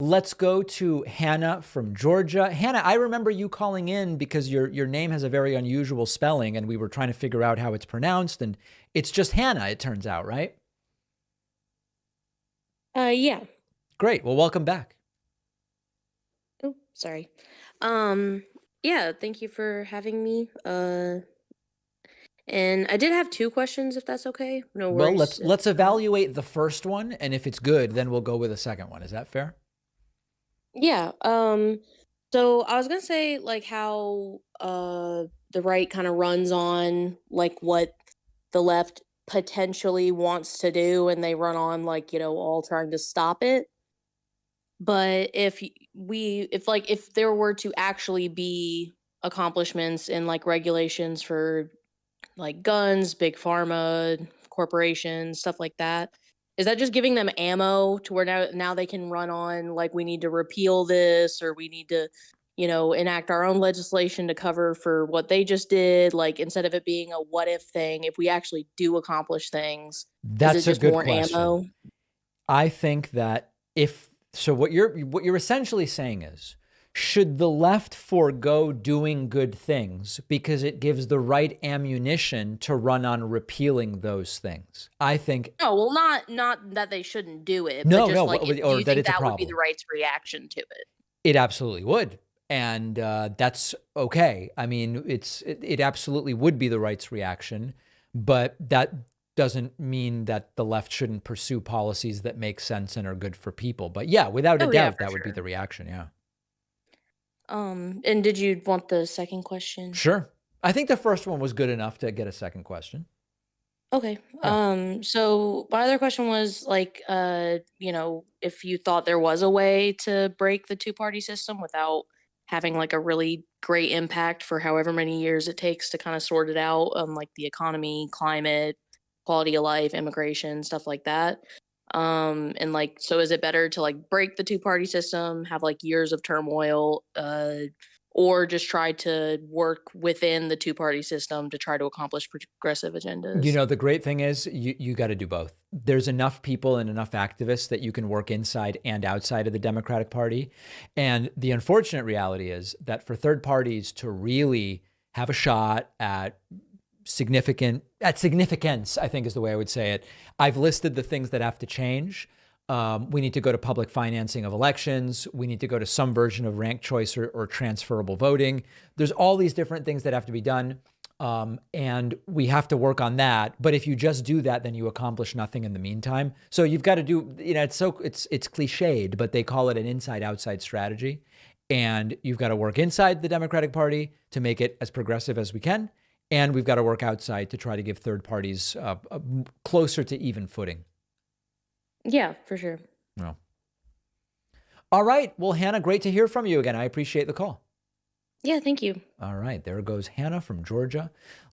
let's go to Hannah from Georgia. Hannah, I remember you calling in because your name has a very unusual spelling, and we were trying to figure out how it's pronounced, and it's just Hannah, it turns out, right? Yeah. Great. Well, welcome back. Oh, sorry. Um, yeah, thank you for having me. And I did have two questions, if that's okay. No Well, worries let's if let's not. evaluate the first one, and if it's good, then we'll go with a second one. Is that fair? Yeah. So I was gonna say like how the right kind of runs on like what the left potentially wants to do, and they run on like all trying to stop it. But if there were to actually be accomplishments and like regulations for like guns, big pharma, corporations, stuff like that. Is that just giving them ammo to where now they can run on like we need to repeal this or we need to, enact our own legislation to cover for what they just did? Like instead of it being a what if thing, if we actually do accomplish things, is it That's a just good more question. ammo? I think that if so, what you're essentially saying is, should the left forego doing good things because it gives the right ammunition to run on repealing those things? I think No, well, not that they shouldn't do it, but no, just no, like, do or you that think it's a that would be the problem. right's reaction to it? It absolutely would. And that's okay. I mean, it absolutely would be the right's reaction, but that doesn't mean that the left shouldn't pursue policies that make sense and are good for people. But yeah, without a Oh yeah, doubt, for that would be the sure. reaction. Yeah. And did you want the second question? Sure. I think the first one was good enough to get a second question. Okay. Yeah. So my other question was like, if you thought there was a way to break the two-party system without having like a really great impact for however many years it takes to kind of sort it out, like the economy, climate, quality of life, immigration, stuff like that. And like, so is it better to like break the two-party system, have like years of turmoil, or just try to work within the two-party system to try to accomplish progressive You agendas? know, the great thing is you got to do both. There's enough people and enough activists that you can work inside and outside of the Democratic Party. And the unfortunate reality is that for third parties to really have a shot at significance, I think is the way I would say it. I've listed the things that have to change. We need to go to public financing of elections. We need to go to some version of ranked choice or transferable voting. There's all these different things that have to be done. And we have to work on that. But if you just do that, then you accomplish nothing in the meantime. So you've got to do, it's cliched, but they call it an inside outside strategy. And you've got to work inside the Democratic Party to make it as progressive as we can. And we've got to work outside to try to give third parties closer to even footing. Yeah, for sure. No. All right. Well, Hannah, great to hear from you again. I appreciate the call. Yeah, thank you. All right. There goes Hannah from Georgia.